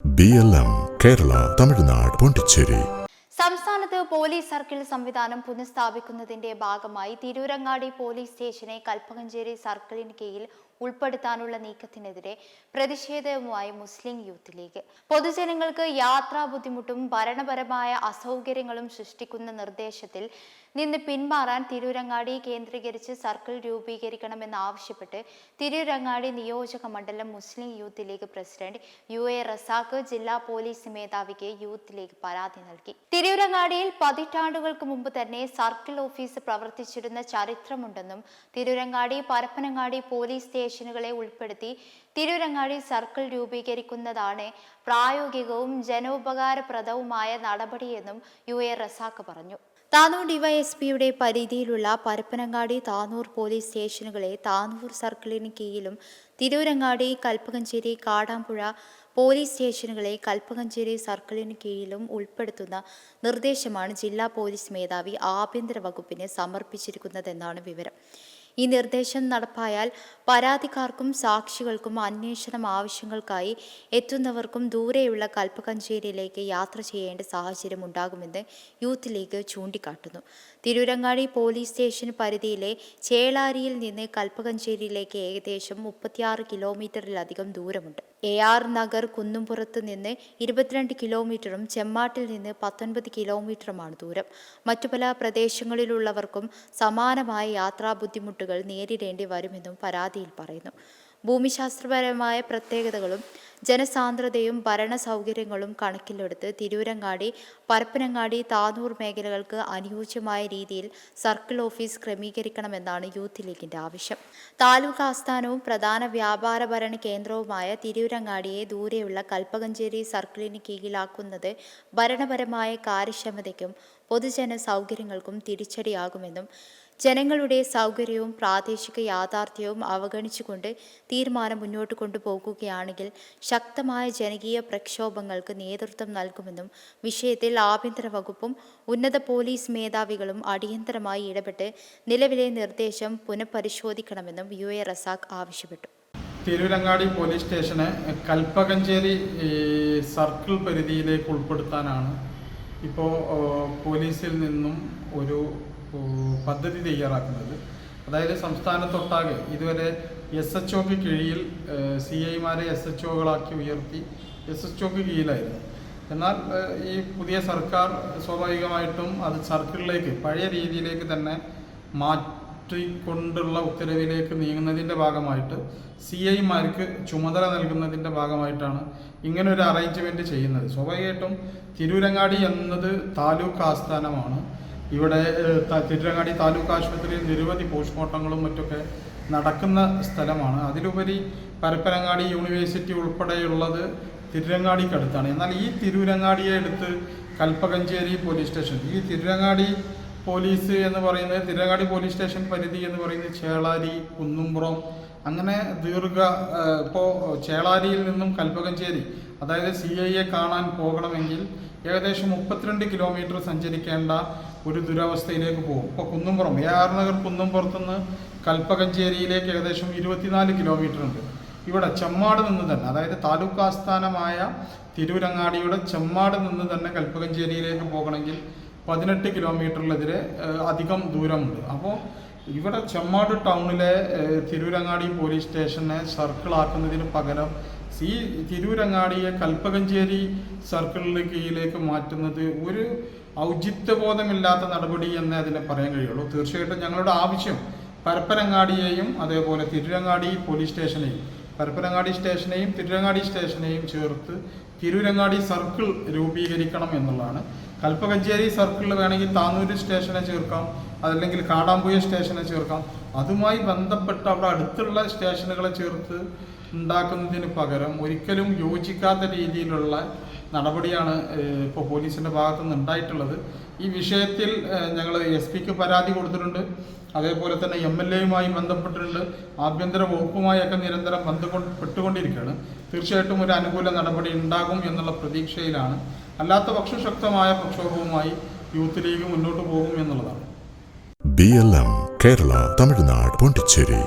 BLM Kerala Tamil Nadu Pondicherry. സംസ്ഥാനത്ത് police circle സംവിധാനം പുനഃസ്ഥാപിക്കുന്നതിന്റെ ഭാഗമായി തിരൂരങ്ങാടി പോലീസ് സ്റ്റേഷനെ കൽപ്പകഞ്ചേരി സർക്കിളിന് കീഴിൽ ഉൾപ്പെടുത്താനുള്ള നീക്കത്തിനെതിരെ പ്രതിഷേധവുമായി മുസ്ലിം യൂത്ത് ലീഗ്. പൊതുജനങ്ങൾക്ക് യാത്രാ ബുദ്ധിമുട്ടും ഭരണപരമായ അസൗകര്യങ്ങളും സൃഷ്ടിക്കുന്ന നിർദ്ദേശത്തിൽ നിന്ന് പിന്മാറാൻ തിരൂരങ്ങാടി കേന്ദ്രീകരിച്ച് സർക്കിൾ രൂപീകരിക്കണമെന്നാവശ്യപ്പെട്ട് തിരൂരങ്ങാടി നിയോജക മണ്ഡലം മുസ്ലിം യൂത്ത് ലീഗ് പ്രസിഡന്റ് UA റസാഖ് ജില്ലാ പോലീസ് മേധാവിക്ക് യൂത്ത് ലീഗ് പരാതി നൽകി. തിരൂരങ്ങാടിയിൽ പതിറ്റാണ്ടുകൾക്ക് മുമ്പ് തന്നെ സർക്കിൾ ഓഫീസ് പ്രവർത്തിച്ചിരുന്ന ചരിത്രമുണ്ടെന്നും തിരൂരങ്ങാടി പരപ്പനങ്ങാടി പോലീസ് സ്റ്റേഷനുകളെ ഉൾപ്പെടുത്തി തിരൂരങ്ങാടി സർക്കിൾ രൂപീകരിക്കുന്നതാണ് പ്രായോഗികവും ജനോപകാരപ്രദവുമായ നടപടിയെന്നും UA റസാഖ് പറഞ്ഞു. താനൂർ ഡിവൈഎസ്പിയുടെ പരിധിയിലുള്ള പരപ്പനങ്ങാടി താനൂർ പോലീസ് സ്റ്റേഷനുകളെ താനൂർ സർക്കിളിന് കീഴിലും തിരൂരങ്ങാടി കൽപ്പകഞ്ചേരി കാടാമ്പുഴ പോലീസ് സ്റ്റേഷനുകളെ കൽപ്പകഞ്ചേരി സർക്കിളിന് കീഴിലും ഉൾപ്പെടുത്തുന്ന നിർദ്ദേശമാണ് ജില്ലാ പോലീസ് മേധാവി ആഭ്യന്തര വകുപ്പിന് സമർപ്പിച്ചിരിക്കുന്നതെന്നാണ് വിവരം. ഈ നിർദ്ദേശം നടപ്പായാൽ പരാതിക്കാർക്കും സാക്ഷികൾക്കും അന്വേഷണം ആവശ്യങ്ങൾക്കായി എത്തുന്നവർക്കും ദൂരെയുള്ള കൽപ്പകഞ്ചേരിയിലേക്ക് യാത്ര ചെയ്യേണ്ട സാഹചര്യം ഉണ്ടാകുമെന്ന് യൂത്ത് ലീഗ് ചൂണ്ടിക്കാട്ടുന്നു. തിരൂരങ്ങാടി പോലീസ് സ്റ്റേഷൻ പരിധിയിലെ ചേളാരിയിൽ നിന്ന് കൽപ്പകഞ്ചേരിയിലേക്ക് ഏകദേശം 36 കിലോമീറ്ററിലധികം ദൂരമുണ്ട്. AR നഗർ കുന്നുംപുറത്ത് നിന്ന് 22 കിലോമീറ്ററും ചെമ്മാട്ടിൽ നിന്ന് 19 കിലോമീറ്ററുമാണ് ദൂരം. മറ്റു പല പ്രദേശങ്ങളിലുള്ളവർക്കും സമാനമായ യാത്രാ ബുദ്ധിമുട്ടുകൾ നേരിടേണ്ടി വരുമെന്നും പരാതിയിൽ പറയുന്നു. ഭൂമിശാസ്ത്രപരമായ പ്രത്യേകതകളും ജനസാന്ദ്രതയും ഭരണ സൗകര്യങ്ങളും കണക്കിലെടുത്ത് തിരൂരങ്ങാടി പരപ്പനങ്ങാടി താനൂർ മേഖലകൾക്ക് അനുയോജ്യമായ രീതിയിൽ സർക്കിൾ ഓഫീസ് ക്രമീകരിക്കണമെന്നാണ് യൂത്ത് ലീഗിന്റെ ആവശ്യം. താലൂക്ക് ആസ്ഥാനവും പ്രധാന വ്യാപാര ഭരണ കേന്ദ്രവുമായ തിരൂരങ്ങാടിയെ ദൂരെയുള്ള കൽപ്പകഞ്ചേരി സർക്കിളിന് കീഴിലാക്കുന്നത് ഭരണപരമായ കാര്യക്ഷമതയ്ക്കും പൊതുജന സൗകര്യങ്ങൾക്കും തിരിച്ചടിയാകുമെന്നും ജനങ്ങളുടെ സൗകര്യവും പ്രാദേശിക യാഥാർത്ഥ്യവും അവഗണിച്ചുകൊണ്ട് തീരുമാനം മുന്നോട്ട് കൊണ്ടുപോകുകയാണെങ്കിൽ ശക്തമായ ജനകീയ പ്രക്ഷോഭങ്ങൾക്ക് നേതൃത്വം നൽകുമെന്നും വിഷയത്തിൽ ആഭ്യന്തര വകുപ്പും ഉന്നത പോലീസ് മേധാവികളും അടിയന്തരമായി ഇടപെട്ട് നിലവിലെ നിർദ്ദേശം പുനഃപരിശോധിക്കണമെന്നും UA റസാഖ് ആവശ്യപ്പെട്ടു. തിരൂരങ്ങാടി പോലീസ് സ്റ്റേഷനെ കൽപ്പകഞ്ചേരി സർക്കിൾ പരിധിയിലേക്ക് ഉൾപ്പെടുത്താനാണ് ഇപ്പോൾ പോലീസിൽ നിന്നും ഒരു പദ്ധതി തയ്യാറാക്കുന്നത്. അതായത് സംസ്ഥാനത്തൊട്ടാകെ ഇതുവരെ SHOക്ക് കീഴിൽ CIമാരെ SHOകളാക്കി ഉയർത്തി SHOക്ക് കീഴിലായിരുന്നു. എന്നാൽ ഈ പുതിയ സർക്കാർ സ്വാഭാവികമായിട്ടും അത് സർക്കിളിലേക്ക് പഴയ രീതിയിലേക്ക് തന്നെ മാറ്റിക്കൊണ്ടുള്ള ഉത്തരവിലേക്ക് നീങ്ങുന്നതിൻ്റെ ഭാഗമായിട്ട് CIമാർക്ക് ചുമതല നൽകുന്നതിൻ്റെ ഭാഗമായിട്ടാണ് ഇങ്ങനൊരു അറേഞ്ച്മെൻറ്റ് ചെയ്യുന്നത്. സ്വാഭാവികമായിട്ടും തിരൂരങ്ങാടി എന്നത് താലൂക്ക് ആസ്ഥാനമാണ്. ഇവിടെ തിരൂരങ്ങാടി താലൂക്ക് ആശുപത്രിയിൽ നിരവധി പോസ്റ്റ്മോർട്ടങ്ങളും മറ്റൊക്കെ നടക്കുന്ന സ്ഥലമാണ്. അതിലുപരി പരപ്പനങ്ങാടി യൂണിവേഴ്സിറ്റി ഉൾപ്പെടെയുള്ളത് തിരൂരങ്ങാടിക്കടുത്താണ്. എന്നാൽ ഈ തിരൂരങ്ങാടിയെ എടുത്ത് കൽപ്പകഞ്ചേരി പോലീസ് സ്റ്റേഷൻ, ഈ തിരൂരങ്ങാടി പോലീസ് എന്ന് പറയുന്നത് തിരൂരങ്ങാടി പോലീസ് സ്റ്റേഷൻ പരിധി എന്ന് പറയുന്നത് ചേളാരി, കുന്നുംപുറം, അങ്ങനെ ഇപ്പോൾ ചേളാരിയിൽ നിന്നും കൽപ്പകഞ്ചേരി അതായത് CIയെ കാണാൻ പോകണമെങ്കിൽ ഏകദേശം 32 കിലോമീറ്റർ സഞ്ചരിക്കേണ്ട ഒരു ദുരവസ്ഥയിലേക്ക് പോകും. ഇപ്പോൾ കുന്നുംപുറം AR നഗർ കുന്നുംപുറത്തുനിന്ന് കൽപ്പകഞ്ചേരിയിലേക്ക് ഏകദേശം 24 കിലോമീറ്റർ ഉണ്ട്. ഇവിടെ ചെമ്മാട് നിന്ന് തന്നെ, അതായത് താലൂക്ക് ആസ്ഥാനമായ തിരൂരങ്ങാടിയുടെ ചെമ്മാട് നിന്ന് തന്നെ കൽപ്പകഞ്ചേരിയിലേക്ക് പോകണമെങ്കിൽ 18 കിലോമീറ്ററിലെതിരെ അധികം ദൂരമുണ്ട്. അപ്പോൾ ഇവിടെ ചെമ്മാട് ടൗണിലെ തിരൂരങ്ങാടി പോലീസ് സ്റ്റേഷനെ സർക്കിളാക്കുന്നതിന് പകരം ഈ തിരൂരങ്ങാടിയെ കൽപ്പകഞ്ചേരി സർക്കിളിന് കീഴിലേക്ക് മാറ്റുന്നത് ഒരു ഔചിത്യബോധമില്ലാത്ത നടപടി എന്നേ അതിനെ പറയാൻ കഴിയുള്ളൂ. തീർച്ചയായിട്ടും ഞങ്ങളുടെ ആവശ്യം പരപ്പനങ്ങാടിയെയും അതേപോലെ തിരൂരങ്ങാടി പോലീസ് സ്റ്റേഷനെയും പരപ്പനങ്ങാടി സ്റ്റേഷനെയും തിരൂരങ്ങാടി സ്റ്റേഷനെയും ചേർത്ത് തിരൂരങ്ങാടി സർക്കിൾ രൂപീകരിക്കണം എന്നുള്ളതാണ്. കൽപ്പകഞ്ചേരി സർക്കിളിൽ വേണമെങ്കിൽ താനൂർ സ്റ്റേഷനെ ചേർക്കാം, അതല്ലെങ്കിൽ കാടാമ്പുഴ സ്റ്റേഷനെ ചേർക്കാം. അതുമായി ബന്ധപ്പെട്ട് അവിടെ അടുത്തുള്ള സ്റ്റേഷനുകളെ ചേർത്ത് ഉണ്ടാക്കുന്നതിന് പകരം ഒരിക്കലും യോജിക്കാത്ത രീതിയിലുള്ള നടപടിയാണ് ഇപ്പോൾ പോലീസിൻ്റെ ഭാഗത്തു നിന്ന് ഉണ്ടായിട്ടുള്ളത്. ഈ വിഷയത്തിൽ ഞങ്ങൾ SP പരാതി കൊടുത്തിട്ടുണ്ട്. അതേപോലെ തന്നെ MLAയുമായി ബന്ധപ്പെട്ടിട്ടുണ്ട്. ആഭ്യന്തര വകുപ്പുമായൊക്കെ നിരന്തരം ബന്ധപ്പെട്ടുകൊണ്ടിരിക്കുകയാണ്. തീർച്ചയായിട്ടും ഒരു അനുകൂല നടപടി ഉണ്ടാകും എന്നുള്ള പ്രതീക്ഷയിലാണ്. അല്ലാത്ത പക്ഷം ശക്തമായ പ്രക്ഷോഭവുമായി യൂത്ത് ലീഗ് മുന്നോട്ട് പോകും എന്നുള്ളതാണ്. BLM കേരള തമിഴ്നാട് പോണ്ടിച്ചേരി.